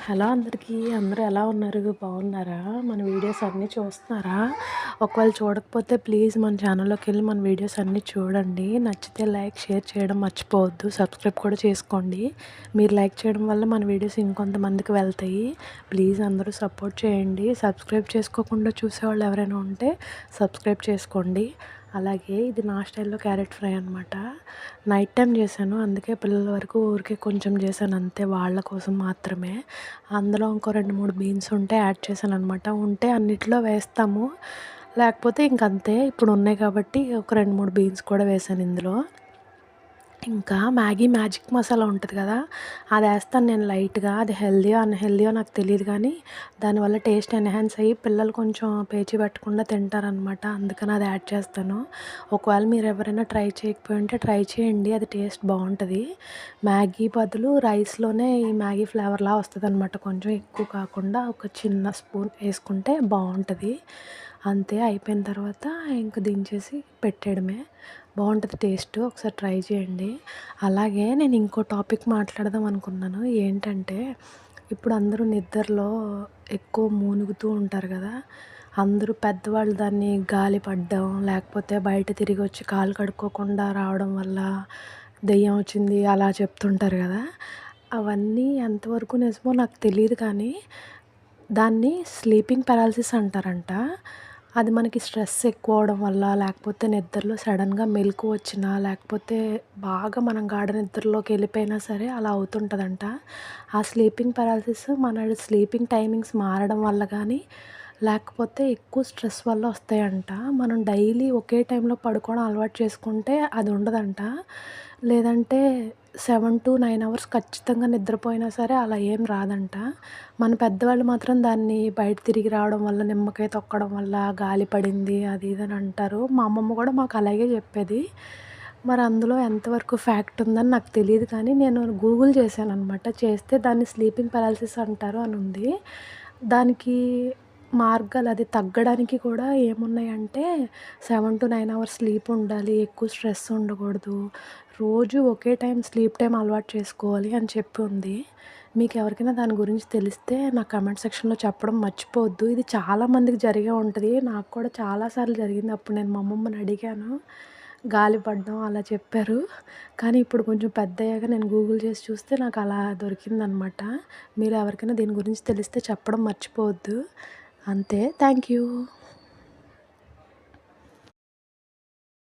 Hello అందరికీ. అందరూ ఎలా ఉన్నారు? బాగున్నారా? మన వీడియోస్ అన్నీ చూస్తున్నారా? ఒకవేళ చూడకపోతే ప్లీజ్ మన ఛానల్లోకెళ్ళి మన వీడియోస్ అన్నీ చూడండి. నచ్చితే లైక్, షేర్ చేయడం మర్చిపోవద్దు. సబ్స్క్రైబ్ కూడా చేసుకోండి. మీరు లైక్ చేయడం వల్ల మన వీడియోస్ ఇంకొంతమందికి వెళ్తాయి. ప్లీజ్ అందరూ సపోర్ట్ చేయండి. సబ్స్క్రైబ్ చేసుకోకుండా చూసేవాళ్ళు ఎవరైనా ఉంటే సబ్స్క్రైబ్ చేసుకోండి. అలాగే ఇది నా స్టైల్లో క్యారెట్ ఫ్రై అనమాట. నైట్ టైం చేశాను, అందుకే పిల్లల వరకు ఊరికే కొంచెం చేశాను అంతే, వాళ్ళ కోసం మాత్రమే. అందులో ఇంకో 2, 3 బీన్స్ ఉంటే యాడ్ చేశాను అనమాట. ఉంటే అన్నిట్లో వేస్తాము, లేకపోతే ఇంకంతే. ఇప్పుడు ఉన్నాయి కాబట్టి ఒక 2, 3 బీన్స్ కూడా వేశాను ఇందులో. ఇంకా మ్యాగీ మ్యాజిక్ మసాలా ఉంటుంది కదా, అది వేస్తాను నేను లైట్గా. అది హెల్దీయో అన్‌హెల్దీయో నాకు తెలియదు కానీ దానివల్ల టేస్ట్ ఎన్హాన్స్ అయ్యి పిల్లలు కొంచెం పేచీ పెట్టకుండా తింటారనమాట. అందుకని అది యాడ్ చేస్తాను. ఒకవేళ మీరు ఎవరైనా ట్రై చేయకపోయి ఉంటే ట్రై చేయండి, అది టేస్ట్ బాగుంటుంది. మ్యాగీ బదులు రైస్లోనే ఈ మ్యాగీ ఫ్లేవర్లా వస్తుందన్నమాట. కొంచెం ఎక్కువ కాకుండా ఒక చిన్న స్పూన్ వేసుకుంటే బాగుంటుంది. అంతే, అయిపోయిన తర్వాత ఇంక దించేసి పెట్టేయడమే. బాగుంటుంది టేస్ట్, ఒకసారి ట్రై చేయండి. అలాగే నేను ఇంకో టాపిక్ మాట్లాడదాం అనుకున్నాను. ఏంటంటే ఇప్పుడు అందరూ నిద్రలో ఎక్కువ మూలుగుతూ ఉంటారు కదా. అందరూ పెద్దవాళ్ళు దాన్ని గాలి పడడం, లేకపోతే బయట తిరిగి వచ్చి కాళ్ళు కడుక్కోకుండా రావడం వల్ల దెయ్యం వచ్చింది అలా చెప్తుంటారు కదా. అవన్నీ ఎంతవరకు నిజమో నాకు తెలియదు కానీ దాన్ని స్లీపింగ్ పారాలిసిస్ అంటారంట. అది మనకి స్ట్రెస్ ఎక్కువ అవ్వడం వల్ల, లేకపోతే నిద్రలో సడన్‌గా మెలుకువ వచ్చినా, లేకపోతే బాగా మనం గాఢ నిద్రలోకి వెళ్ళిపోయినా సరే అలా అవుతుంటుందంట. ఆ స్లీపింగ్ పారాలిసిస్ మన స్లీపింగ్ టైమింగ్స్ మారడం వల్ల కానీ, లేకపోతే ఎక్కువ స్ట్రెస్ వల్ల వస్తాయంట. మనం డైలీ ఒకే టైంలో పడుకోవడం అలవాటు చేసుకుంటే అది ఉండదంట. లేదంటే 7-9 అవర్స్ ఖచ్చితంగా నిద్రపోయినా సరే అలా ఏం రాదంట. మన పెద్దవాళ్ళు మాత్రం దాన్ని బయట తిరిగి రావడం వల్ల, నిమ్మకాయ తొక్కడం వల్ల గాలి పడింది అది ఇది అని అంటారు. మా అమ్మమ్మ కూడా మాకు అలాగే చెప్పేది. మరి అందులో ఎంతవరకు ఫ్యాక్ట్ ఉందని నాకు తెలీదు కానీ నేను గూగుల్ చేశాననమాట. చేస్తే దాన్ని స్లీపింగ్ పారాలిసిస్ అంటారు అని ఉంది. దానికి మార్గాలు, అది తగ్గడానికి కూడా ఏమున్నాయంటే 7-9 అవర్స్ స్లీప్ ఉండాలి, ఎక్కువ స్ట్రెస్ ఉండకూడదు, రోజు ఒకే టైం స్లీప్ టైం అలవాటు చేసుకోవాలి అని చెప్పి ఉంది. మీకు ఎవరికైనా దాని గురించి తెలిస్తే నా కామెంట్ సెక్షన్‌లో చెప్పడం మర్చిపోవద్దు. ఇది చాలా మందికి జరిగే ఉంటది. నాకు కూడా చాలా సార్లు జరిగింది. అప్పుడు నేను మా అమ్మమ్మని అడిగాను. గాలి పడడం అలా చెప్పారు. కానీ ఇప్పుడు కొంచెం పెద్దయ్యాక నేను గూగుల్ చేసి చూస్తే నాకు అలా దొరికిందనమాట. మీరు ఎవరికైనా దీని గురించి తెలిస్తే చెప్పడం మర్చిపోవద్దు. అంతే. Thank you.